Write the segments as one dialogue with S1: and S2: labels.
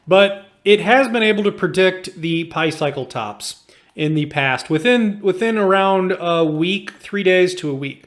S1: but it has been able to predict the pi cycle tops in the past within around a week, 3 days to a week.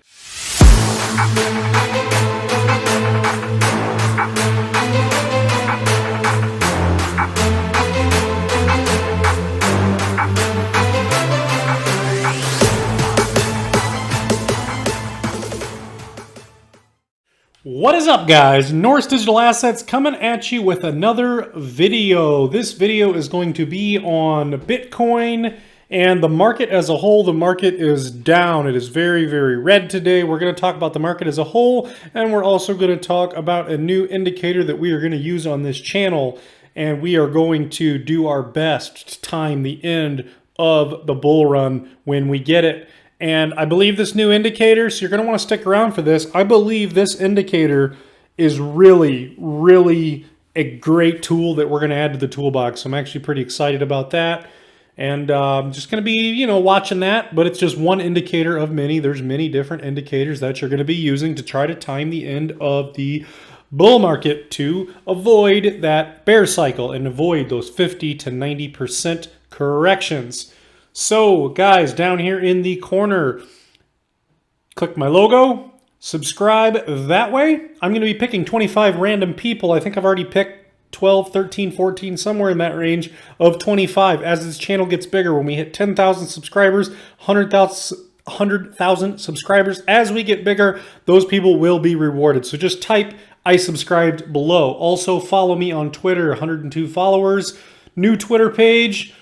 S1: What is up, guys? Norse Digital Assets coming at you with another video. This video is going to be on Bitcoin and the market as a whole. The market is down. It is very, very red today. We're going to talk about the market as a whole, and we're also going to talk about a new indicator that we are going to use on this channel, and we are going to do our best to time the end of the bull run when we get it. And I believe this new indicator, so you're going to want to stick around for this. I believe this indicator is really, really a great tool that we're going to add to the toolbox. So I'm actually pretty excited about that. And I'm just going to be, watching that. But it's just one indicator of many. There's many different indicators that you're going to be using to try to time the end of the bull market to avoid that bear cycle and avoid those 50 to 90% corrections. So guys, down here in the corner, click my logo, subscribe that way. I'm going to be picking 25 random people. I think I've already picked 12, 13, 14, somewhere in that range of 25. As this channel gets bigger, when we hit 10,000 subscribers, 100,000 subscribers, as we get bigger, those people will be rewarded. So just type I subscribed below. Also follow me on Twitter, 102 followers, new Twitter page.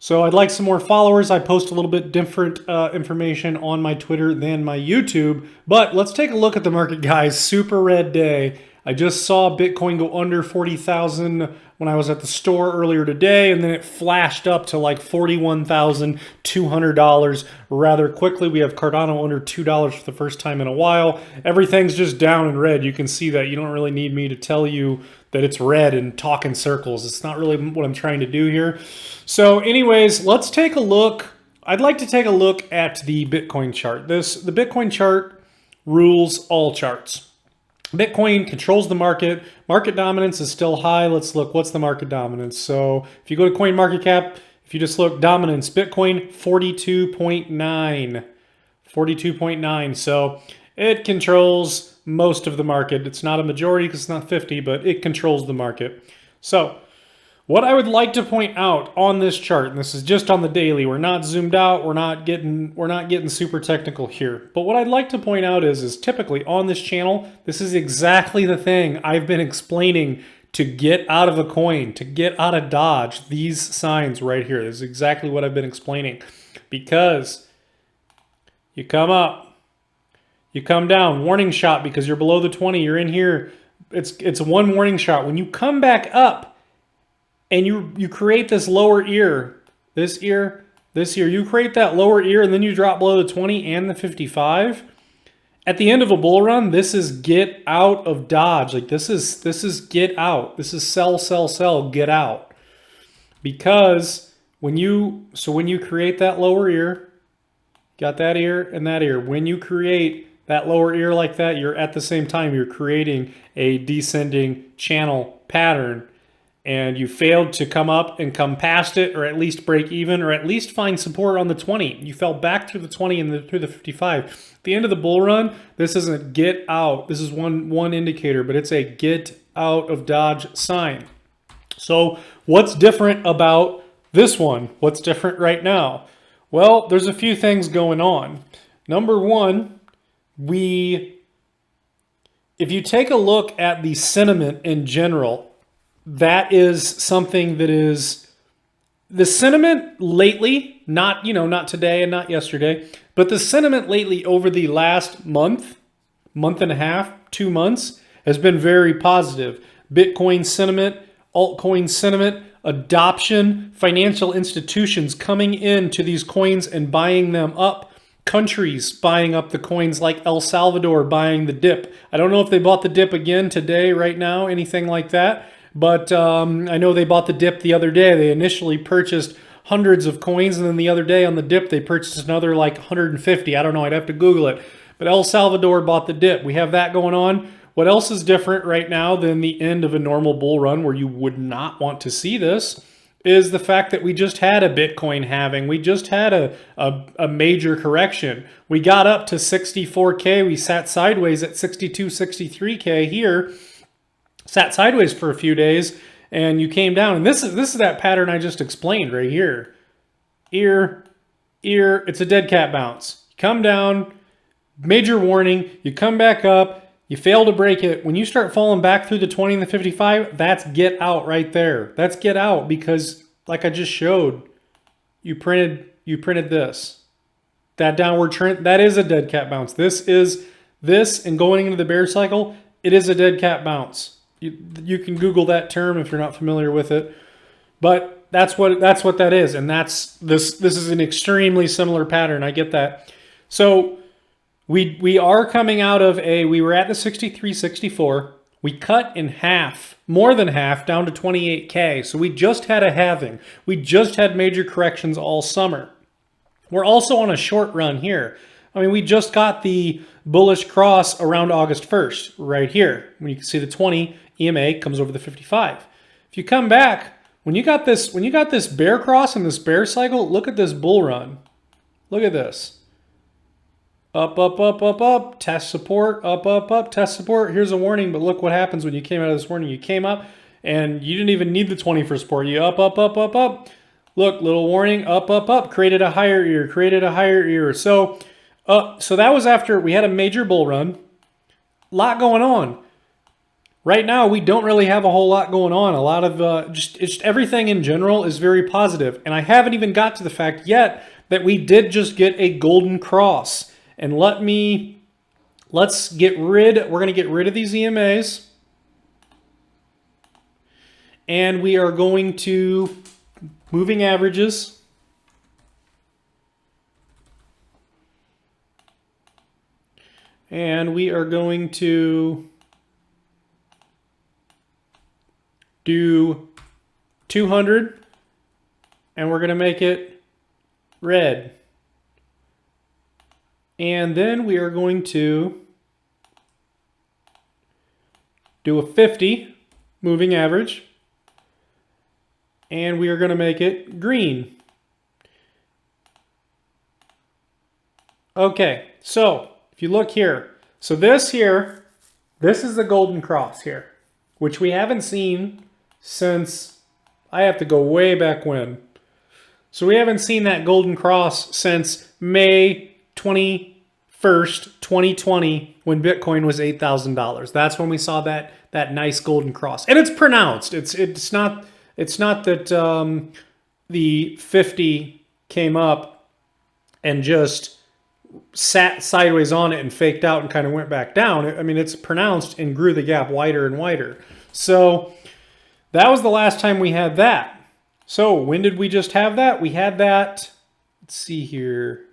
S1: So I'd like some more followers. I post a little bit different information on my Twitter than my YouTube. But let's take a look at the market, guys. Super red day. I just saw Bitcoin go under 40,000 when I was at the store earlier today, and then it flashed up to like $41,200 rather quickly. We have Cardano under $2 for the first time in a while. Everything's just down in red. You can see that. You don't really need me to tell you that it's red and talk in circles. It's not really what I'm trying to do here. So anyways, let's take a look. I'd like to take a look at the Bitcoin chart. The Bitcoin chart rules all charts. Bitcoin controls the market. Market dominance is still high. Let's look. What's the market dominance? So if you go to CoinMarketCap, if you just look dominance, Bitcoin 42.9. 42.9. So it controls most of the market. It's not a majority because it's not 50, but it controls the market. So what I would like to point out on this chart, and this is just on the daily, we're not zoomed out, we're not getting super technical here. But what I'd like to point out is typically on this channel, this is exactly the thing I've been explaining to get out of a coin, to get out of Dodge. These signs right here, this is exactly what I've been explaining. Because you come up, you come down, warning shot because you're below the 20, you're in here. It's one warning shot. When you come back up, and you create this lower ear, this ear, you create that lower ear, and then you drop below the 20 and the 55. At the end of a bull run, this is get out of Dodge. Like this is get out. This is sell, sell, sell, get out. Because when you create that lower ear, got that ear and that ear. When you create that lower ear like that, you're at the same time you're creating a descending channel pattern. And you failed to come up and come past it, or at least break even, or at least find support on the 20. You fell back through the 20 and through the 55. At the end of the bull run, this isn't get out. This is one indicator, but it's a get out of Dodge sign. So what's different about this one? What's different right now? Well, there's a few things going on. Number one, if you take a look at the sentiment in general, that is something that is the sentiment lately, not today and not yesterday, but the sentiment lately over the last month and a half, 2 months has been very positive. Bitcoin sentiment, altcoin sentiment, adoption, financial institutions coming into these coins and buying them up, countries buying up the coins like El Salvador buying the dip. I don't know if they bought the dip again today, right now, anything like that. But I know they bought the dip the other day. They initially purchased hundreds of coins, and then the other day on the dip, they purchased another like 150. I don't know. I'd have to Google it. But El Salvador bought the dip. We have that going on. What else is different right now than the end of a normal bull run where you would not want to see this is the fact that we just had a Bitcoin halving. We just had a major correction. We got up to 64K. We sat sideways at 62, 63K here. Sat sideways for a few days, and you came down. And this is that pattern I just explained right here. Ear, it's a dead cat bounce. You come down, major warning, you come back up, you fail to break it. When you start falling back through the 20 and the 55, that's get out right there. That's get out because, like I just showed, you printed this. That downward trend, that is a dead cat bounce. This and going into the bear cycle, it is a dead cat bounce. You can Google that term if you're not familiar with it. But that's what that is. And this is an extremely similar pattern. I get that. So we are coming out of we were at the 63, 64. We cut in half, more than half, down to 28K. So we just had a halving. We just had major corrections all summer. We're also on a short run here. I mean, we just got the bullish cross around August 1st, right here. When you can see the 20 EMA comes over the 55. If you come back, when you got this bear cross and this bear cycle, look at this bull run. Look at this. Up, up, up, up, up, test support, up, up, up, test support. Here's a warning, but look what happens when you came out of this warning. You came up and you didn't even need the 20 for support. You up, up, up, up, up. Look, little warning, up, up, up, created a higher ear. So that was after we had a major bull run. Lot going on. Right now, we don't really have a whole lot going on. A lot of just everything in general is very positive. And I haven't even got to the fact yet that we did just get a golden cross. And we're going to get rid of these EMAs. And we are going to moving averages. And we are going to do 200. And we're going to make it red. And then we are going to do a 50 moving average. And we are going to make it green. Okay, so if you look here. So this is the golden cross here, which we haven't seen since, I have to go way back when. So we haven't seen that golden cross since May 21st, 2020, when Bitcoin was $8,000. That's when we saw that nice golden cross. And it's pronounced. It's not that the 50 came up and just sat sideways on it and faked out and kind of went back down. I mean, it's pronounced and grew the gap wider and wider. So that was the last time we had that. So when did we just have that? We had that, let's see here.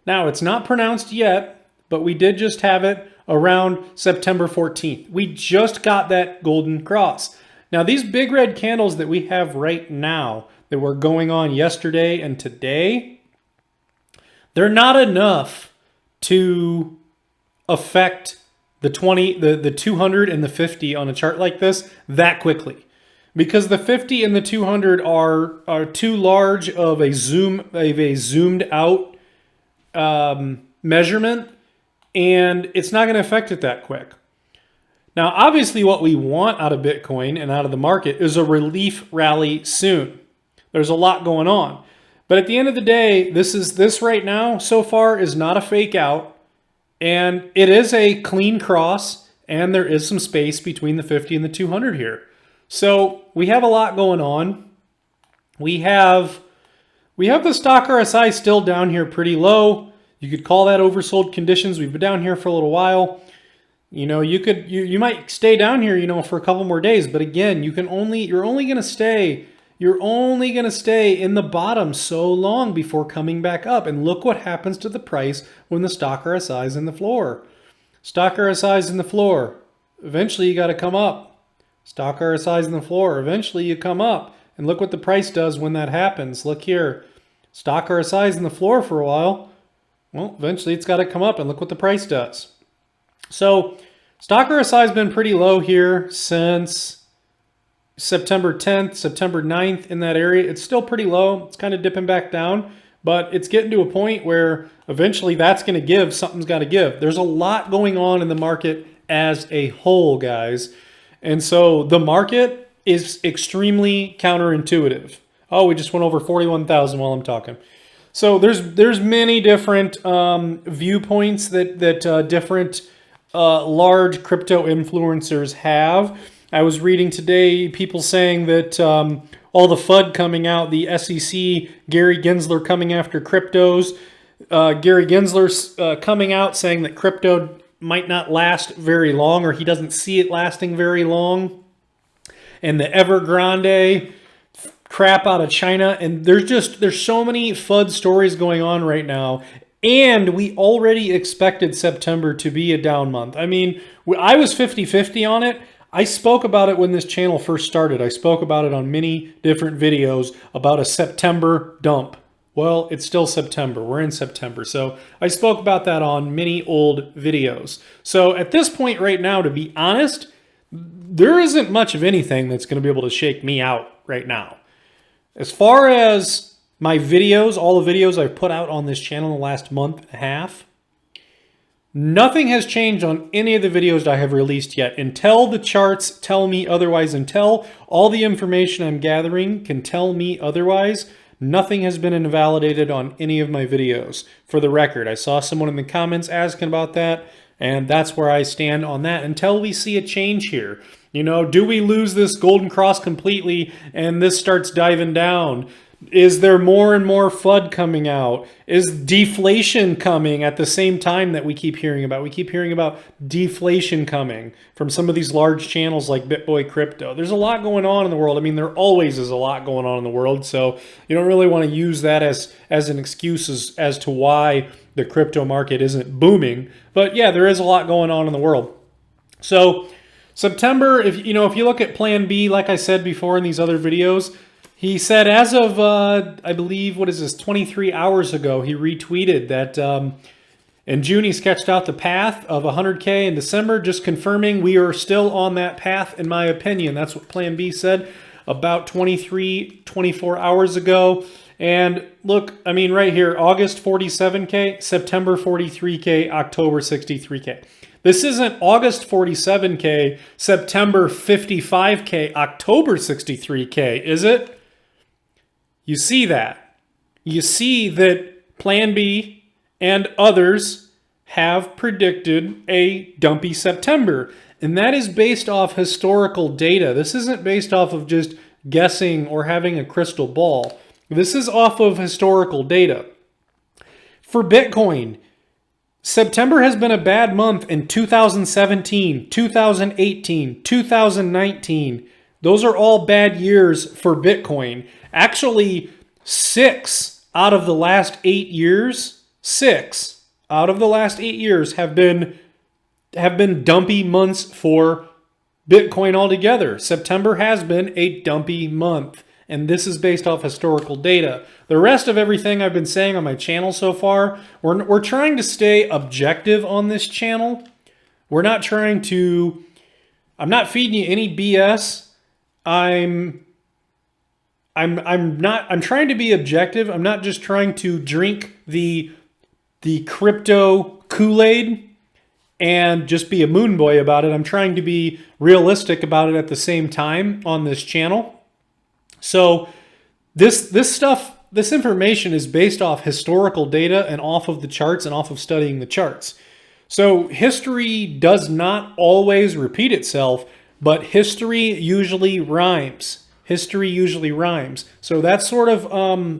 S1: Now, it's not pronounced yet, but we did just have it around September 14th. We just got that golden cross. Now, these big red candles that we have right now that were going on yesterday and today, they're not enough to affect the 20, the 200 and the 50 on a chart like this that quickly. Because the 50 and the 200 are too large of a zoomed out measurement, and it's not going to affect it that quick. Now, obviously, what we want out of Bitcoin and out of the market is a relief rally soon. There's a lot going on. But at the end of the day, this right now, so far, is not a fake out, and it is a clean cross, and there is some space between the 50 and the 200 here. So we have a lot going on. We have the stock RSI still down here pretty low. You could call that oversold conditions. We've been down here for a little while. You know, you might stay down here, you know, for a couple more days. But again, you're only going to stay in the bottom so long before coming back up. And look what happens to the price when the stock RSI is in the floor. Stock RSI is in the floor. Eventually, you got to come up. Stock RSI is in the floor. Eventually, you come up. And look what the price does when that happens. Look here. Stock RSI is in the floor for a while. Well, eventually, it's got to come up. And look what the price does. So stock RSI has been pretty low here since September 10th, September 9th, in that area. It's still pretty low. It's kind of dipping back down, but it's getting to a point where eventually that's going to give. Something's got to give. There's a lot going on in the market as a whole, guys. And so the market is extremely counterintuitive. Oh, we just went over 41,000 while I'm talking. So there's many different viewpoints that different large crypto influencers have. I was reading today people saying that all the FUD coming out, the SEC, Gary Gensler coming after cryptos, Gary Gensler's coming out saying that crypto might not last very long, or he doesn't see it lasting very long, and the Evergrande crap out of China, and there's so many FUD stories going on right now. And we already expected September to be a down month. I mean, I was 50-50 on it. I spoke about it when this channel first started. I spoke about it on many different videos about a September dump. Well, it's still September. We're in September. So I spoke about that on many old videos. So at this point right now, to be honest, there isn't much of anything that's going to be able to shake me out right now. As far as my videos, all the videos I've put out on this channel in the last month and a half, nothing has changed on any of the videos I have released yet. Until the charts tell me otherwise, until all the information I'm gathering can tell me otherwise, nothing has been invalidated on any of my videos. For the record, I saw someone in the comments asking about that, and that's where I stand on that until we see a change here. You know, do we lose this golden cross completely and this starts diving down? Is there more and more FUD coming out? Is deflation coming at the same time that we keep hearing about? We keep hearing about deflation coming from some of these large channels like BitBoy Crypto. There's a lot going on in the world. I mean, there always is a lot going on in the world. So you don't really want to use that as an excuse as to why the crypto market isn't booming. But yeah, there is a lot going on in the world. So September, if you look at Plan B, like I said before in these other videos, he said as of, I believe, 23 hours ago, he retweeted that in June he sketched out the path of 100K in December, just confirming we are still on that path, in my opinion. That's what Plan B said about 24 hours ago. And look, I mean, right here, August 47K, September 43K, October 63K. This isn't August 47K, September 55K, October 63K, is it? You see that. You see that Plan B and others have predicted a dumpy September. And that is based off historical data. This isn't based off of just guessing or having a crystal ball. This is off of historical data. For Bitcoin, September has been a bad month in 2017, 2018, 2019. Those are all bad years for Bitcoin. Actually, 6 out of the last 8 years, 6 out of the last 8 years have been dumpy months for Bitcoin altogether. September has been a dumpy month. And this is based off historical data. The rest of everything I've been saying on my channel so far, we're trying to stay objective on this channel. We're not trying to, I'm not feeding you any BS. I'm trying to be objective. I'm not just trying to drink the crypto Kool-Aid and just be a moon boy about it. I'm trying to be realistic about it at the same time on this channel. So this information is based off historical data and off of the charts and off of studying the charts. So history does not always repeat itself, but history usually rhymes. History usually rhymes. So that's sort of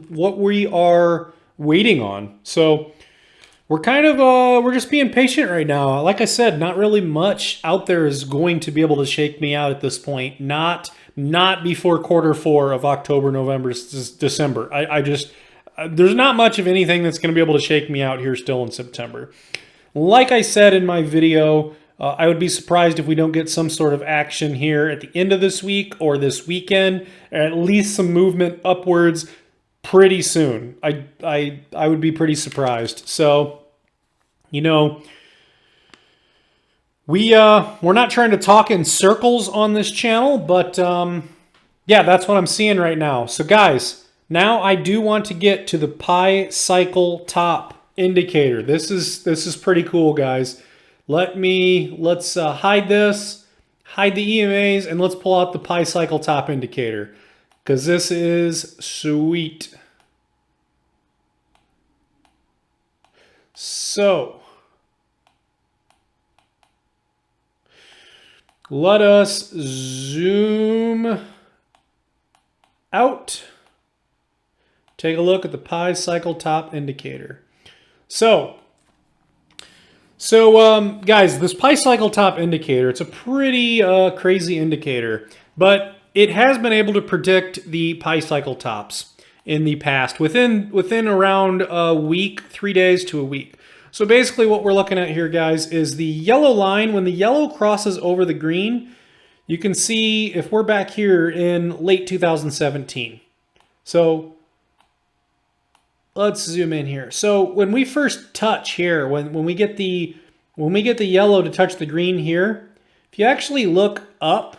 S1: what we are waiting on. So we're kind of, we're just being patient right now. Like I said, not really much out there is going to be able to shake me out at this point. Not before Q4 of October, November, December. There's not much of anything that's going to be able to shake me out here still in September. Like I said in my video, I would be surprised if we don't get some sort of action here at the end of this week or this weekend, or at least some movement upwards pretty soon. I would be pretty surprised. So, We're not trying to talk in circles on this channel, but yeah, that's what I'm seeing right now. So guys, now I do want to get to the pi cycle top indicator. This is pretty cool, guys. Let's hide this, hide the EMAs, and let's pull out the pi cycle top indicator because this is sweet. So let us zoom out. Take a look at the pi cycle top indicator. So guys, this pi cycle top indicator, it's a pretty crazy indicator, but it has been able to predict the pi cycle tops in the past within around a week, 3 days to a week. So basically what we're looking at here, guys, is the yellow line. When the yellow crosses over the green, you can see if we're back here in late 2017. So let's zoom in here. So when we first touch here, when we get the yellow to touch the green here, if you actually look up,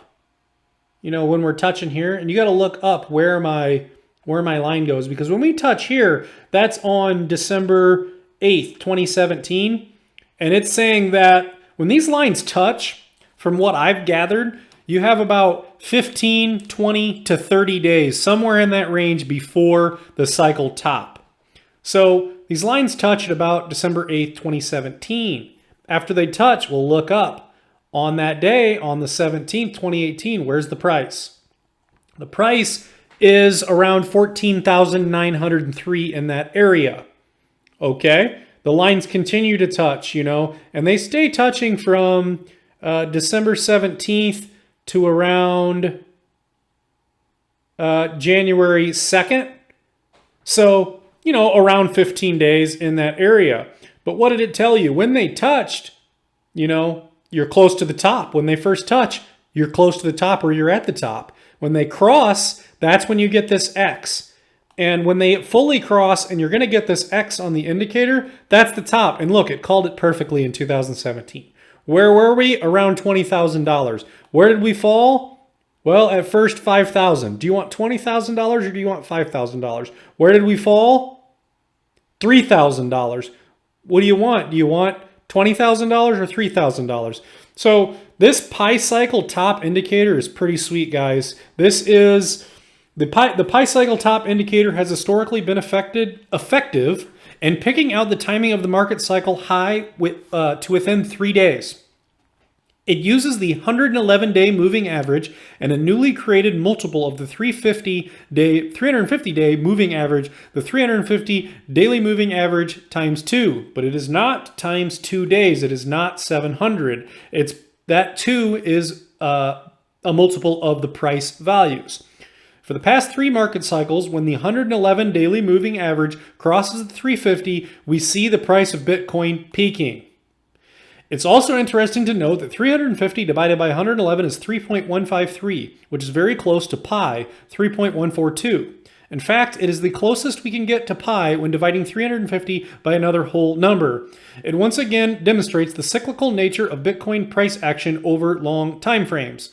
S1: you know, when we're touching here, and you got to look up where my line goes, because when we touch here, that's on December 8th, 2017, and it's saying that when these lines touch, from what I've gathered, you have about 15, 20 to 30 days, somewhere in that range before the cycle top. So these lines touch at about December 8th, 2017. After they touch, we'll look up. On that day, on the 17th, 2018, where's the price? The price is around 14,903 in that area. Okay? The lines continue to touch, you know, and they stay touching from December 17th to around January 2nd. So, you know, around 15 days in that area. But what did it tell you? When they touched, you know, you're close to the top. When they first touch, you're close to the top or you're at the top. When they cross, that's when you get this X. And when they fully cross and you're going to get this X on the indicator, that's the top. And look, it called it perfectly in 2017. Where were we? Around $20,000. Where did we fall? Well, at first, $5,000. Do you want $20,000 or do you want $5,000? Where did we fall? $3,000. What do you want? Do you want $20,000 or $3,000? So this pi cycle top indicator is pretty sweet, guys. This is the pi cycle top indicator has historically been effective in picking out the timing of the market cycle high to within 3 days. It uses the 111-day moving average and a newly created multiple of the 350-day moving average, the 350 daily moving average times 2. But it is not times 2 days. It is not 700. That 2 is a multiple of the price values. For the past 3 market cycles, when the 111 daily moving average crosses the 350, we see the price of Bitcoin peaking. It's also interesting to note that 350 divided by 111 is 3.153, which is very close to pi, 3.142. In fact, it is the closest we can get to pi when dividing 350 by another whole number. It once again demonstrates the cyclical nature of Bitcoin price action over long time frames.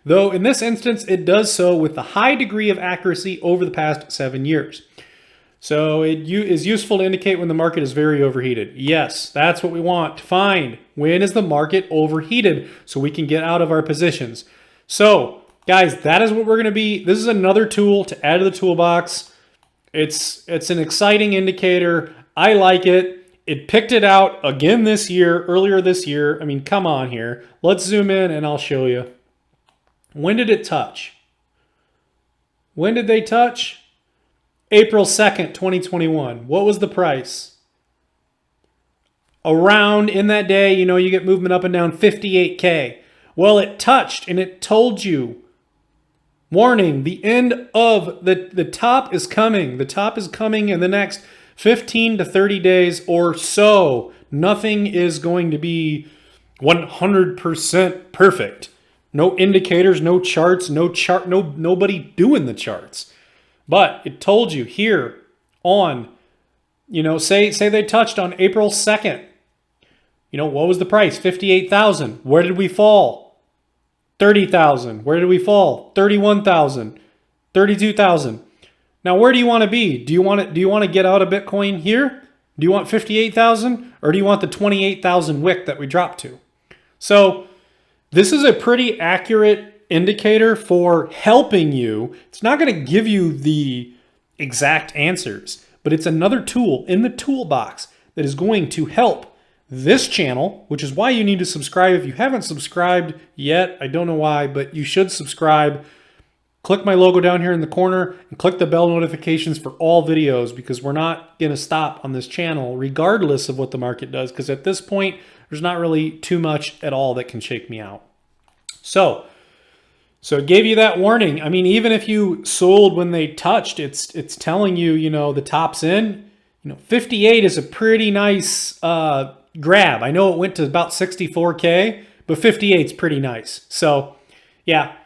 S1: Though in this instance, it does so with a high degree of accuracy over the past 7 years. So it is useful to indicate when the market is very overheated. Yes, that's what we want to find. When is the market overheated so we can get out of our positions? So, guys, that is what we're going to be. This is another tool to add to the toolbox. It's an exciting indicator. I like it. It picked it out again earlier this year. I mean, come on here. Let's zoom in and I'll show you. When did it touch? When did they touch? April 2nd, 2021. What was the price? Around in that day, you know, you get movement up and down 58K. Well, it touched and it told you, warning, the end of the top is coming. The top is coming in the next 15 to 30 days or so. Nothing is going to be 100% perfect. No indicators, no charts, nobody doing the charts. But it told you here on, you know, say they touched on April 2nd. You know, what was the price? 58,000. Where did we fall? 30,000. Where did we fall? 31,000. 32,000. Now, where do you want to be? Do you want to get out of Bitcoin here? Do you want 58,000 or do you want the 28,000 wick that we dropped to? So, this is a pretty accurate indicator for helping you. It's not going to give you the exact answers, but it's another tool in the toolbox that is going to help this channel, which is why you need to subscribe. If you haven't subscribed yet, I don't know why, but you should subscribe. Click my logo down here in the corner and click the bell notifications for all videos, because we're not going to stop on this channel regardless of what the market does, because at this point, there's not really too much at all that can shake me out. So it gave you that warning. I mean, even if you sold when they touched, it's telling you, you know, the top's in. You know, 58 is a pretty nice grab. I know it went to about 64K, but 58 is pretty nice. So, yeah.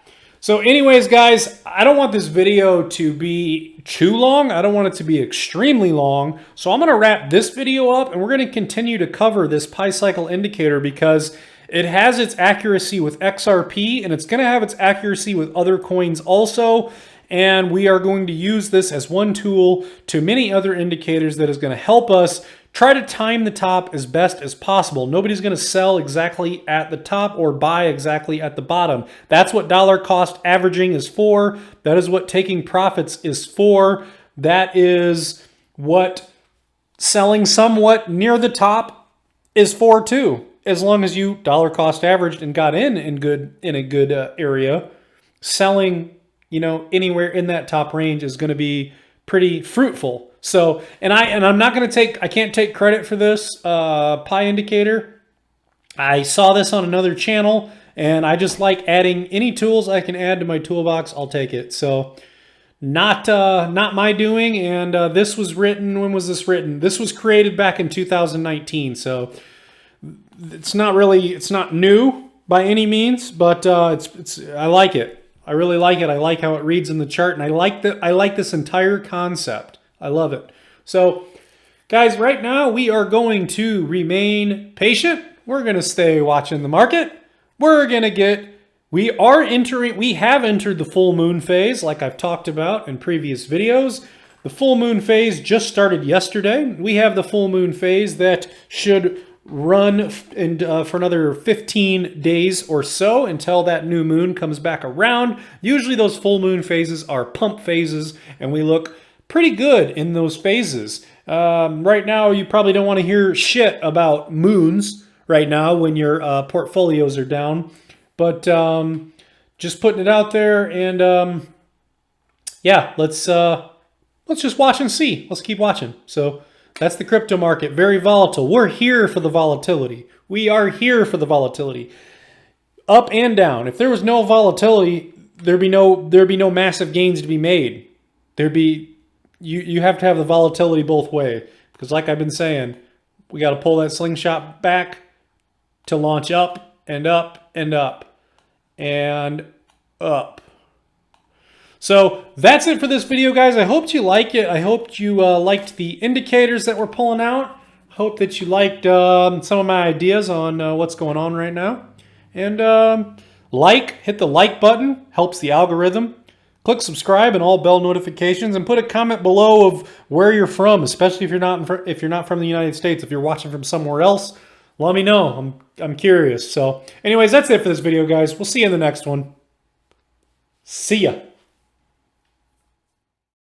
S1: So anyways, guys, I don't want this video to be too long. I don't want it to be extremely long. So I'm going to wrap this video up, and we're going to continue to cover this Pi cycle indicator because it has its accuracy with XRP, and it's going to have its accuracy with other coins also. And we are going to use this as one tool to many other indicators that is going to help us try to time the top as best as possible. Nobody's going to sell exactly at the top or buy exactly at the bottom. That's what dollar cost averaging is for. That is what taking profits is for. That is what selling somewhat near the top is for too. As long as you dollar cost averaged and got in a good area, selling, you know, anywhere in that top range is going to be pretty fruitful. So, I'm not going to I can't take credit for this Pi indicator. I saw this on another channel, and I just like adding any tools I can add to my toolbox. I'll take it. So, not my doing. And this was written. When was this written? This was created back in 2019. So, it's not new by any means, but I like it. I really like it. I like how it reads in the chart, and I like this entire concept. I love it. So, guys, right now we are going to remain patient. We're going to stay watching the market. We have entered the full moon phase, like I've talked about in previous videos. The full moon phase just started yesterday. We have the full moon phase that should run for another 15 days or so until that new moon comes back around. Usually those full moon phases are pump phases, and we look pretty good in those phases. Right now, you probably don't want to hear shit about moons right now when your portfolios are down. But just putting it out there, and yeah, let's just watch and see. Let's keep watching. So that's the crypto market. Very volatile. We're here for the volatility. We are here for the volatility. Up and down. If there was no volatility, there'd be no massive gains to be made. You have to have the volatility both way, because like I've been saying, we got to pull that slingshot back to launch up and up and up and up. So that's it for this video, guys. I hoped you like it. I hoped you liked the indicators that we're pulling out. Hope that you liked some of my ideas on what's going on right now. And hit the like button, helps the algorithm. Click subscribe and all bell notifications, and put a comment below of where you're from, especially if you're not from the United States. If you're watching from somewhere else, let me know. I'm curious. So anyways, that's it for this video, guys. We'll see you in the next one. See ya.